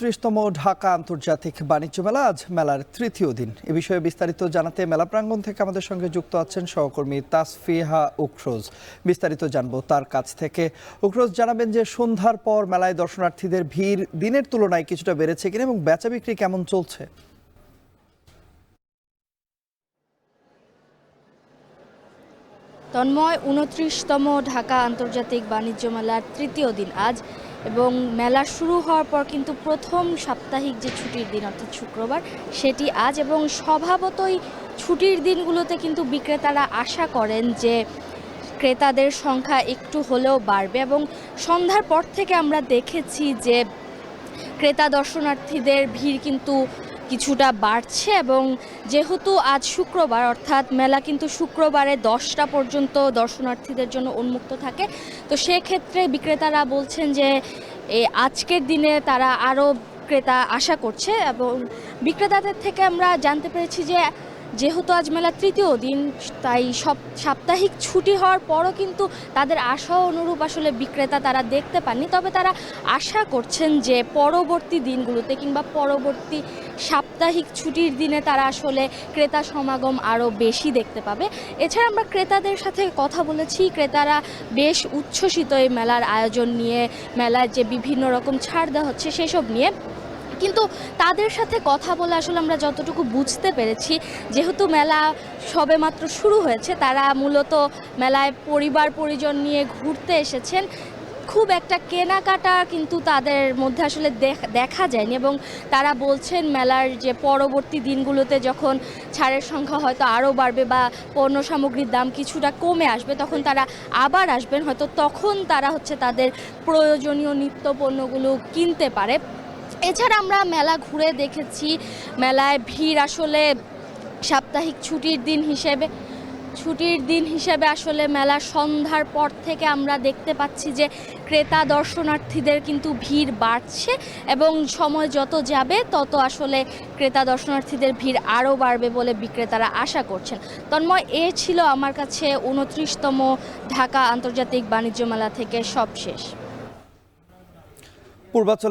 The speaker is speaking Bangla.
২৯তম ঢাকা আন্তর্জাতিক বাণিজ্য মেলা আজ মেলার তৃতীয় দিন। এ বিষয়ে বিস্তারিত জানাতে মেলা প্রাঙ্গণ থেকে আমাদের সঙ্গে যুক্ত আছেন সহকর্মী তাসফিহা উখরোজ। বিস্তারিত জানবো তার কাছ থেকে। উখরোজ, জানাবেন যে সন্ধ্যার পর মেলায় দর্শনার্থীদের ভিড় দিনের তুলনায় কিছুটা বেড়েছে কিনা এবং বেচা বিক্রি কেমন চলছে? তন্ময়, ২৯তম ঢাকা আন্তর্জাতিক বাণিজ্য মেলার তৃতীয় দিন আজ, এবং মেলা শুরু হওয়ার পর কিন্তু প্রথম সাপ্তাহিক যে ছুটির দিন অর্থাৎ শুক্রবার, সেটি আজ। এবং স্বভাবতই ছুটির দিনগুলোতে কিন্তু বিক্রেতারা আশা করেন যে ক্রেতাদের সংখ্যা একটু হলেও বাড়বে, এবং সন্ধ্যার পর থেকে আমরা দেখেছি যে ক্রেতা দর্শনার্থীদের ভিড় কিন্তু কিছুটা বাড়ছে। এবং যেহেতু আজ শুক্রবার, অর্থাৎ মেলা কিন্তু শুক্রবারে 10টা পর্যন্ত দর্শনার্থীদের জন্য উন্মুক্ত থাকে, তো সেক্ষেত্রে বিক্রেতারা বলছেন যে আজকের দিনে তারা আরও ক্রেতা আশা করছে। এবং বিক্রেতাদের থেকে আমরা জানতে পেরেছি যে যেহেতু আজ মেলার তৃতীয় দিন, তাই সাপ্তাহিক ছুটি হওয়ার পরও কিন্তু তাদের আশা অনুরূপ আসলে বিক্রেতা তারা দেখতে পাননি। তবে তারা আশা করছেন যে পরবর্তী দিনগুলোতে কিংবা পরবর্তী সাপ্তাহিক ছুটির দিনে তারা আসলে ক্রেতা সমাগম আরও বেশি দেখতে পাবে। এছাড়া আমরা ক্রেতাদের সাথে কথা বলেছি, ক্রেতারা বেশ উচ্ছ্বসিত এই মেলার আয়োজন নিয়ে, মেলায় যে বিভিন্ন রকম ছাড় দেওয়া হচ্ছে সেসব নিয়ে। কিন্তু তাদের সাথে কথা বলে আসলে আমরা যতটুকু বুঝতে পেরেছি, যেহেতু মেলা সবেমাত্র শুরু হয়েছে, তারা মূলত মেলায় পরিবার পরিজন নিয়ে ঘুরতে এসেছেন। খুব একটা কেনাকাটা কিন্তু তাদের মধ্যে আসলে দেখা যায়নি, এবং তারা বলছেন মেলার যে পরবর্তী দিনগুলোতে যখন ছাড়ের সংখ্যা হয়তো আরও বাড়বে বা পণ্য সামগ্রীর দাম কিছুটা কমে আসবে, তখন তারা আবার আসবেন, হয়তো তখন তারা তাদের প্রয়োজনীয় নিত্য পণ্যগুলো কিনতে পারে। এছাড়া আমরা মেলা ঘুরে দেখেছি, মেলায় ভিড় আসলে সাপ্তাহিক ছুটির দিন হিসেবে আসলে মেলা সন্ধ্যার পর থেকে আমরা দেখতে পাচ্ছি যে ক্রেতা দর্শনার্থীদের কিন্তু ভিড় বাড়ছে, এবং সময় যত যাবে তত আসলে ক্রেতা দর্শনার্থীদের ভিড় আরও বাড়বে বলে বিক্রেতারা আশা করছেন। তন্ময়, এ ছিল আমার কাছে ২৯তম ঢাকা আন্তর্জাতিক বাণিজ্য মেলা থেকে সবশেষ। পূর্বাঞ্চল